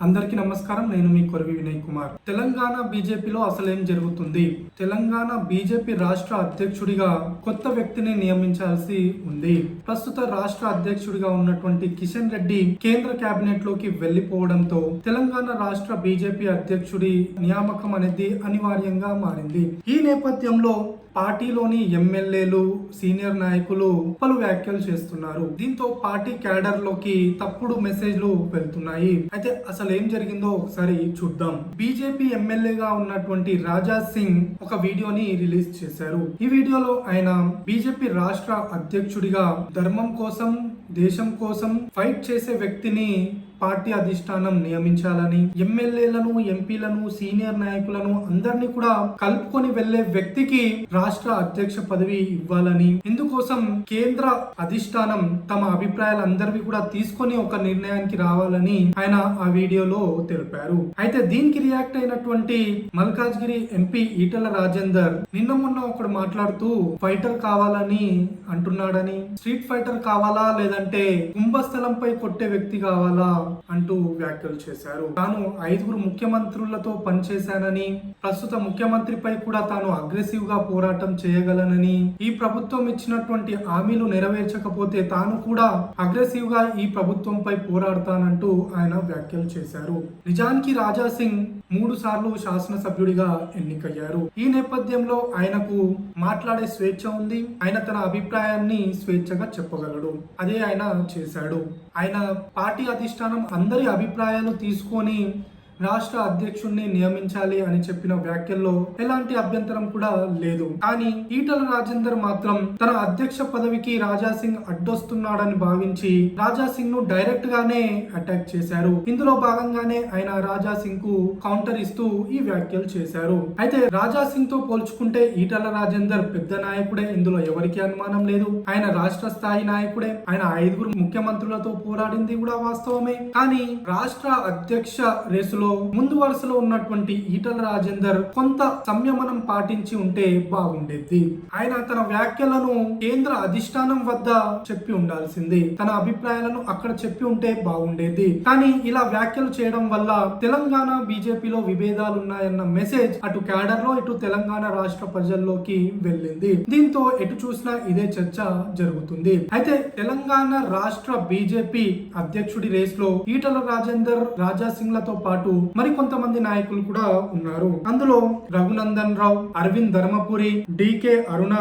అందరికీ నమస్కారం. నేను మీ కొరవి వినయ్ కుమార్. తెలంగాణ బీజేపీలో అసలేం జరుగుతుంది? తెలంగాణ బీజేపీ రాష్ట్ర అధ్యక్షుడిగా కొత్త వ్యక్తిని నియమించాల్సి ఉంది. ప్రస్తుత రాష్ట్ర అధ్యక్షుడిగా ఉన్నటువంటి కిషన్ రెడ్డి కేంద్ర కేబినెట్ లోకి వెళ్లిపోవడంతో తెలంగాణ రాష్ట్ర బీజేపీ అధ్యక్షుడి నియామకం అనేది అనివార్యంగా మారింది. ఈ నేపథ్యంలో పార్టీలోని ఎమ్మెల్యేలు, సీనియర్ నాయకులు పలు వ్యాఖ్యలు చేస్తున్నారు. దీంతో పార్టీ క్యాడర్ లోకి తప్పుడు మెసేజ్లు వెళ్తున్నాయి. అయితే అసలు ఏం జరిగిందో ఒకసారి చూద్దాం. బీజేపీ ఎమ్మెల్యేగా ఉన్నటువంటి రాజా సింగ్ ఒక వీడియోని రిలీజ్ చేశారు. ఈ వీడియోలో ఆయన బీజేపీ రాష్ట్ర అధ్యక్షుడిగా ధర్మం కోసం, దేశం కోసం ఫైట్ చేసే వ్యక్తిని పార్టీ అధిష్టానం నియమించాలని, ఎమ్మెల్యేలను, ఎంపీలను, సీనియర్ నాయకులను అందరినీ కూడా కలుపుకొని వెళ్లే వ్యక్తికి రాష్ట్ర అధ్యక్ష పదవి ఇవ్వాలని, ఇందుకోసం కేంద్ర అధిష్టానం తమ అభిప్రాయాలు అందరివి కూడా తీసుకొని ఒక నిర్ణయానికి రావాలని ఆయన ఆ వీడియోలో తెలిపారు. అయితే దీనికి రియాక్ట్ అయినటువంటి మల్కాజ్గిరి ఎంపీ ఈటల రాజేందర్ నిన్న మొన్న ఒకడు మాట్లాడుతూ ఫైటర్ కావాలని అంటున్నాడని, స్ట్రీట్ ఫైటర్ కావాలా లేదంటే కుంభస్థలంపై కొట్టే వ్యక్తి కావాలా అంటూ వ్యాఖ్యలు చేశారు. తాను 5 ముఖ్యమంత్రులతో పనిచేశానని, ప్రస్తుత ముఖ్యమంత్రిపై కూడా తాను అగ్రెసివ్ గా పోరాటం చేయగలనని, ఈ ప్రభుత్వం ఇచ్చినటువంటి హామీలు నెరవేర్చకపోతే తాను కూడా అగ్రెసివ్ గా ఈ ప్రభుత్వంపై పోరాడతానంటూ ఆయన వ్యాఖ్యలు చేశారు. నిజానికి రాజా సింగ్ 3 సార్లు శాసనసభ్యుడిగా ఎన్నికయ్యారు. ఈ నేపథ్యంలో ఆయనకు మాట్లాడే స్వేచ్ఛ ఉంది. ఆయన తన అభిప్రాయాన్ని స్వేచ్ఛగా చెప్పగలడు. అదే ఆయన చేశాడు. ఆయన పార్టీ అధిష్టానం అందరి అభిప్రాయాలు తీసుకొని రాష్ట్ర అధ్యక్షుడిని నియమించాలి అని చెప్పిన వ్యాఖ్యల్లో ఎలాంటి అభ్యంతరం కూడా లేదు. కానీ ఈటల రాజేందర్ మాత్రం తన అధ్యక్ష పదవికి రాజా సింగ్ అడ్డొస్తున్నాడని భావించి రాజా సింగ్ ను డైరెక్ట్ గానే అటాక్ చేశారు. ఇందులో భాగంగానే ఆయన రాజా సింగ్ కు కౌంటర్ ఇస్తూ ఈ వ్యాఖ్యలు చేశారు. అయితే రాజా సింగ్ తో పోల్చుకుంటే ఈటల రాజేందర్ పెద్ద నాయకుడే, ఇందులో ఎవరికి అనుమానం లేదు. ఆయన రాష్ట్ర స్థాయి నాయకుడే. ఆయన 5 ముఖ్యమంత్రులతో పోరాడింది కూడా వాస్తవమే. కానీ రాష్ట్ర అధ్యక్ష రేసులో ముందు వరుసలో ఉన్నటువంటి ఈటల రాజేందర్ కొంత సంయమనం పాటించి ఉంటే బాగుండేది. ఆయన తన వ్యాఖ్యలను కేంద్ర అధిష్టానం వద్ద చెప్పి ఉండాల్సింది. తన అభిప్రాయాలను అక్కడ చెప్పి ఉంటే బాగుండేది. కానీ ఇలా వ్యాఖ్యలు చేయడం వల్ల తెలంగాణ బీజేపీలో విభేదాలు ఉన్నాయన్న మెసేజ్ అటు క్యాడర్ లో, ఇటు తెలంగాణ రాష్ట్ర ప్రజల్లోకి వెళ్ళింది. దీంతో ఎటు చూసినా ఇదే చర్చ జరుగుతుంది. అయితే తెలంగాణ రాష్ట్ర బీజేపీ అధ్యక్షుడి రేస్ లో ఈటల రాజేందర్, రాజా సింగ్ లతో పాటు మరికొంతమంది నాయకులు కూడా ఉన్నారు. అందులో రఘునందన్ రావు, అరవింద్ ధర్మపురి, డికే అరుణ,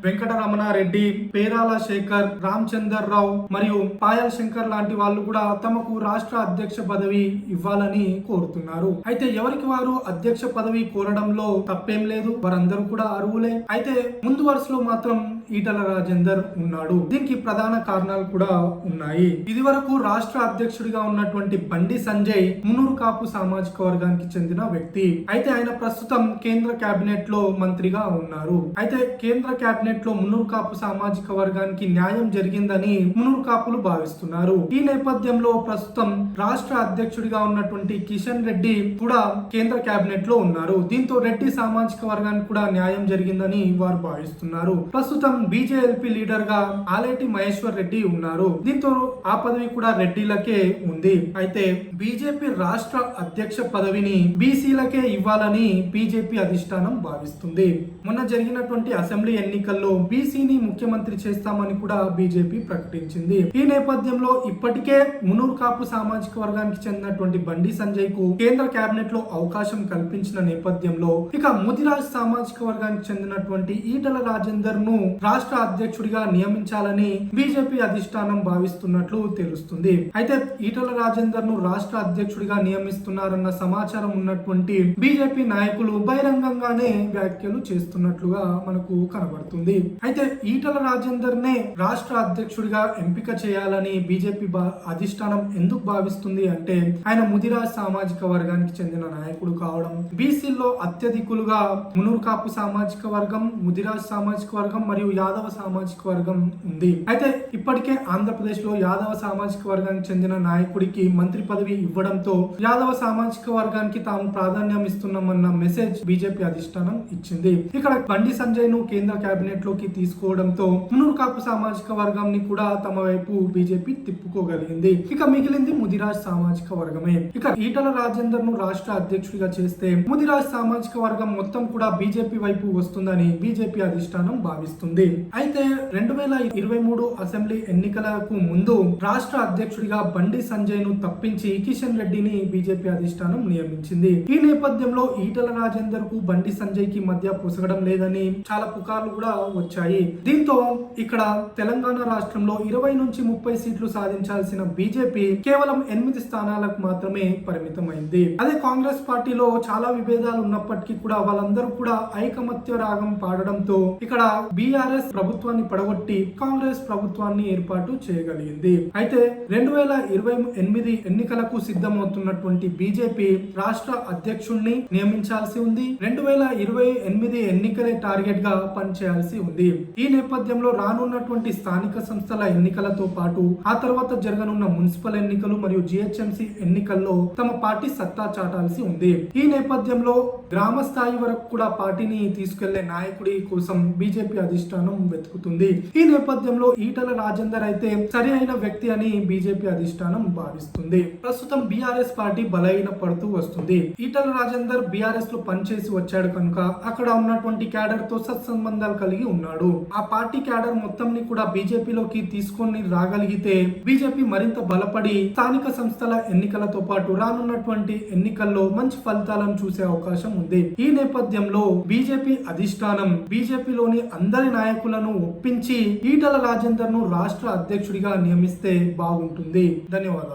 వెంకటరమణారెడ్డి, పేరాల శేఖర్, రామచందర్ రావు మరియు పాయల్ శంకర్ లాంటి వాళ్ళు కూడా తమకు రాష్ట్ర అధ్యక్ష పదవి ఇవ్వాలని కోరుతున్నారు. అయితే ఎవరికి వారు అధ్యక్ష పదవి కోరడంలో తప్పేం లేదు. వారందరూ కూడా అర్హులే. అయితే ముందు వరుసలో మాత్రం ఈటల రాజేందర్ ఉన్నాడు. దీనికి ప్రధాన కారణాలు కూడా ఉన్నాయి. ఇది వరకు రాష్ట్ర అధ్యక్షుడిగా ఉన్నటువంటి బండి సంజయ్ మున్నూరు కాపు సామాజిక వర్గానికి చెందిన వ్యక్తి. అయితే ఆయన ప్రస్తుతం కేంద్ర కేబినెట్ లో మంత్రిగా ఉన్నారు. అయితే కేంద్ర కేబినెట్ లో మున్నూరు కాపు సామాజిక వర్గానికి న్యాయం జరిగిందని మున్నూరు కాపులు భావిస్తున్నారు. ఈ నేపథ్యంలో ప్రస్తుతం రాష్ట్ర అధ్యక్షుడిగా ఉన్నటువంటి కిషన్ రెడ్డి కూడా కేంద్ర కేబినెట్ లో ఉన్నారు. దీంతో రెడ్డి సామాజిక వర్గానికి కూడా న్యాయం జరిగిందని వారు భావిస్తున్నారు. ప్రస్తుతం బీజేఎల్పీ లీడర్ గా ఆలేటి మహేశ్వర్ రెడ్డి ఉన్నారు. దీంతో ఆ పదవి కూడా రెడ్డిలకే ఉంది. అయితే బీజేపీ రాష్ట్ర అధ్యక్ష పదవిని బీసీలకే ఇవ్వాలని బీజేపీ అధిష్టానం భావిస్తుంది. మొన్న జరిగినటువంటి అసెంబ్లీ ఎన్నికల్లో బీసీని ముఖ్యమంత్రి చేస్తామని కూడా బీజేపీ ప్రకటించింది. ఈ నేపథ్యంలో ఇప్పటికే మున్నూరు కాపు సామాజిక వర్గానికి చెందినటువంటి బండి సంజయ్ కు కేంద్ర కేబినెట్ లో అవకాశం కల్పించిన నేపథ్యంలో ఇక ముదిరాజ్ సామాజిక వర్గానికి చెందినటువంటి ఈటల రాజేందర్ ను రాష్ట్ర అధ్యక్షుడిగా నియమించాలని బీజేపీ అధిష్టానం భావిస్తున్నట్లు తెలుస్తుంది. అయితే ఈటల రాజేందర్ ను రాష్ట్ర అధ్యక్షుడిగా నియమిస్తున్నారన్న సమాచారం ఉన్నటువంటి బీజేపీ నాయకులు బహిరంగంగానే వ్యాఖ్యలు చేస్తున్నట్లుగా మనకు కనబడుతుంది. అయితే ఈటల రాజేందర్ నే రాష్ట్ర అధ్యక్షుడిగా ఎంపిక చేయాలని బీజేపీ అధిష్టానం ఎందుకు భావిస్తుంది అంటే ఆయన ముదిరాజ్ సామాజిక వర్గానికి చెందిన నాయకుడు కావడం, బీసీల్లో అత్యధికులుగా మున్నూరు కాపు సామాజిక వర్గం, ముదిరాజ్ సామాజిక వర్గం మరియు యాదవ సామాజిక వర్గం ఉంది. అయితే ఇప్పటికే ఆంధ్రప్రదేశ్ లో యాదవ సామాజిక వర్గానికి చెందిన నాయకుడికి మంత్రి పదవి ఇవ్వడంతో యాదవ సామాజిక వర్గానికి తాము ప్రాధాన్యం ఇస్తున్నామన్న మెసేజ్ బీజేపీ అధిష్టానం ఇచ్చింది. ఇక్కడ బండి సంజయ్ ను కేంద్ర కేబినెట్ కేబినెట్ లోకి తీసుకోవడంతో మున్నూరు కాపు సామాజిక వర్గాన్ని కూడా తమ వైపు బీజేపీ తిప్పుకోగలిగింది. ఇక మిగిలింది ముదిరాజ్ సామాజిక వర్గమే. ఇక ఈటల రాజేందర్ ను రాష్ట్ర అధ్యక్షుడిగా చేస్తే ముదిరాజ్ సామాజిక వర్గం మొత్తం కూడా బీజేపీ వైపు వస్తుందని బీజేపీ అధిష్టానం భావిస్తుంది. అయితే 2023 అసెంబ్లీ ఎన్నికలకు ముందు రాష్ట్ర అధ్యక్షుడిగా బండి సంజయ్ ను తప్పించి కిషన్ రెడ్డిని బీజేపీ అధిష్టానం నియమించింది. ఈ నేపథ్యంలో ఈటల రాజేందర్ కు బండి సంజయ్ కి మధ్య పొసగడం లేదని చాలా పుకార్లు కూడా వచ్చాయి. దీంతో ఇక్కడ తెలంగాణ రాష్ట్రంలో 20 నుంచి 30 సీట్లు సాధించాల్సిన బీజేపీ కేవలం 8 స్థానాలకు మాత్రమే పరిమితమైంది. అదే కాంగ్రెస్ పార్టీలో చాలా విభేదాలు ఉన్నప్పటికీ కూడా వాళ్ళందరూ కూడా ఐకమత్య రాగం పాడడంతో ఇక్కడ బీఆర్ఎస్ ప్రభుత్వాన్ని పడగొట్టి కాంగ్రెస్ ప్రభుత్వాన్ని ఏర్పాటు చేయగలిగింది. అయితే 2028 ఎన్నికలకు సిద్ధమవుతున్నటువంటి బీజేపీ రాష్ట్ర అధ్యక్షుడిని నియమించాల్సి ఉంది. 2028 ఎన్నికలే టార్గెట్ గా పనిచేయాల్సి ఉంది. ఈ నేపథ్యంలో రానున్నటువంటి స్థానిక సంస్థల ఎన్నికలతో పాటు ఆ తర్వాత జరగనున్న మున్సిపల్ ఎన్నికలు మరియు జిహెచ్ఎంసీ ఎన్నికల్లో తమ పార్టీ సత్తా చాటాల్సి ఉంది. ఈ నేపథ్యంలో గ్రామ స్థాయి వరకు కూడా పార్టీని తీసుకెళ్లే నాయకుడి కోసం బీజేపీ అధిష్టానం వెతుకుతుంది. ఈ నేపథ్యంలో ఈటల రాజేందర్ అయితే సరి అయిన వ్యక్తి అని బీజేపీ అధిష్టానం భావిస్తుంది. ప్రస్తుతం బీఆర్ఎస్ పార్టీ బలహీన పడుతూ వస్తుంది. ఈటల రాజేందర్ బీఆర్ఎస్ లో పనిచేసి వచ్చాడు కనుక అక్కడ ఉన్నటువంటి క్యాడర్ తో సత్సంబంధాలు కలిగి ఉన్నాడు. ఆ పార్టీ క్యాడర్ మొత్తం ని కూడా బీజేపీలోకి తీసుకొని రాగలిగితే బీజేపీ మరింత బలపడి స్థానిక సంస్థల ఎన్నికలతో పాటు రానున్నటువంటి ఎన్నికల్లో మంచి ఫలితాలను చూసే అవకాశం ఉంది. ఈ నేపథ్యంలో బీజేపీ అధిష్టానం బీజేపీలోని అందరి నాయకులను ఒప్పించి ఈటల రాజేందర్ ను రాష్ట్ర అధ్యక్షుడిగా నియమిస్తే బాగుంటుంది. ధన్యవాదాలు.